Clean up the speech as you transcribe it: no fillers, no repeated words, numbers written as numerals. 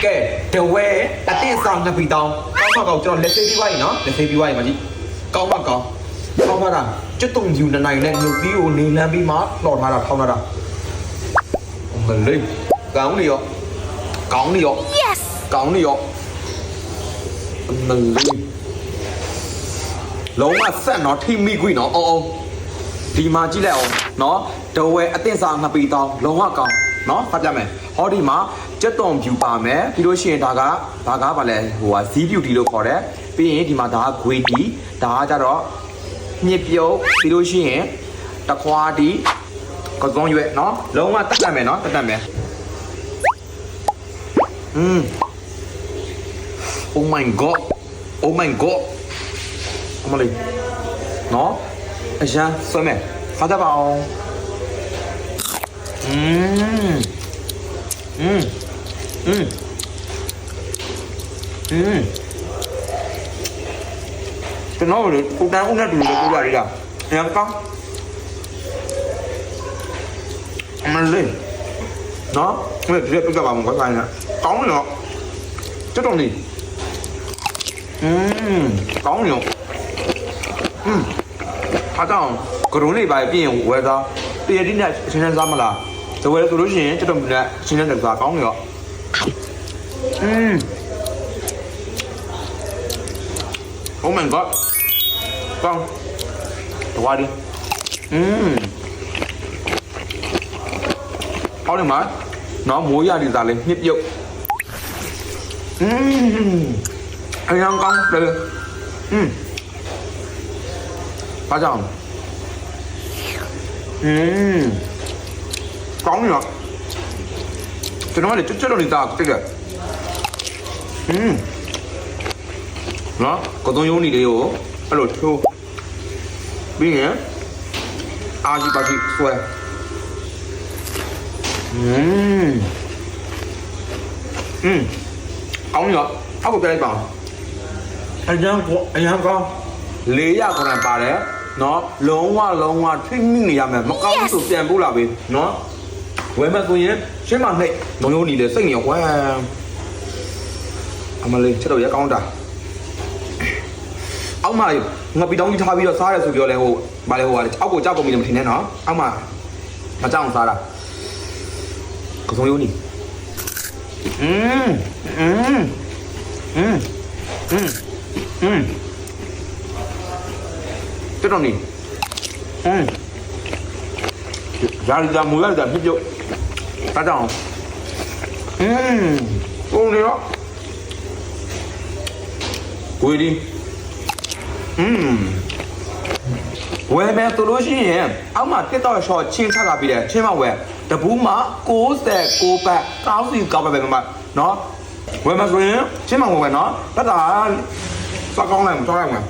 ကဲတဝဲအတင်းဆောင်နှစ်ပြီးတောင်းကောင်းမကောင်းကျွန်တော်လက်သေးပြီးသွားပြီနော်လက်သေးပြီးသွားပြီမကြီးကောင်းမကောင်းကောင်းပါလားကျွတ်တုံယူနေနိုင်နဲ့ညုတ်ပြီးကိုနေလန်းပြီးမှလှော်ထားတာထောင်းထားတာမလေးကောင်းနေရောကောင်းနေရော Yes ကောင်းနေရောမလေးလုံးဝဆက်နော်ထိမိခွေနော်အောင်ဒီမှာကြည့်လိုက်အောင်နော်တဝဲအတင်းဆောင်နှစ်ပြီးတောင်းလုံးဝကောင်းနော်ဖတ်ပြမယ်ဟောဒီမှာကျွတ်တုံဖြူပါမယ်ပြီးလို့ရှိရင်ဒါကဘာလဲဟိုကဇီးဖြူတီလို့ခေါ်တယ်ပြီးရင်ဒီမှာဒါကဂွေတီဒါကကြတော့ညစ်ပြုတ်ပြီးလို့ရှိရင်တခွာတီကစုံရွက်နော်လုံးဝတက်မယ်နော်တက်မယ်Oh my god Oh my god အမလေးနော်အရန်ဆွဲမယ်ဖတ်တပါအောင်ကျွန်တော်တို့ကိုတန်းဦးနဲ့တူလို့ပြောရတာအရင်ကောင်းအမလေးနော်ဒီပြပြပါမှာကောင်းနေတာကောင်းလို့ကျွတ်တော့နေကောင်းရောအားတောင်းကရုံးလေးပါပြင်းဝဲသားတရတိနဲ့ရှင်းရှင်းစားမလားတဝဲဆိုလို့ရှိရင်ကျွတ်တော့နဲ့ရှင်းရှင်းတက်စားကောင်းရောOh my god ကောင်းတော်ရီဟောဒီမှာနော်မိုးရဒီစားလေးညစ်ပြုတ်အရင်ကောင်းတယ်ဘာကြောင့်ကောင်းရောကျွန်တော်လည်းကျွတ်တော့နေတာတိတ်တယ်နော်ကတော့ယုံနေတယ်ရောအဲ့လိုချိုးပြီးရင်အာကြီးပါကြီးဆွဲကောင်းရောအောက်ကိုပြလိုက်ပါအရင်ကောင်း400ခရံပါတယ်နော်လုံးဝထိမိနေရမယ်မကောင်းဆိုပြန်ပို့လာပြီနော်ဝယ်မဲ့ဆိုရင်ရှင်းမနှိပ်မယုံနေတယ်စိတ်နေရောဝမ်းအမလေးချက်တော့ရကောင်းတာအောက်မှာငါပီတောင်းကြီးထားပြီးတော့စားရဆိုပြောလဲဟိုဗာလဲဟိုအောက်ကိုကြောက်ကုန်ပြီမထင်နဲ့နော်အောက်မှာမကြောက်စားတာကစုံယုံနေတက်တော့နေရာမူရတာပြပြုတ်တာကြောင်ပုံနေရောကိုရီဝယ်မယ်ဆိုလို့ရှိရင်အောက်မှာတက်တော့ရှော့ချင်းချလာပြီးတယ်ချင်းမဝယ်တပူးမှာ69ပတ်ကောင်းစီကောက်ပဲမမနော်ဝယ်မယ်ဆိုရင်ချင်းမဝယ်မယ်နော်တက်တာစကောင်းလိုက်မတော်လိုက်မှာ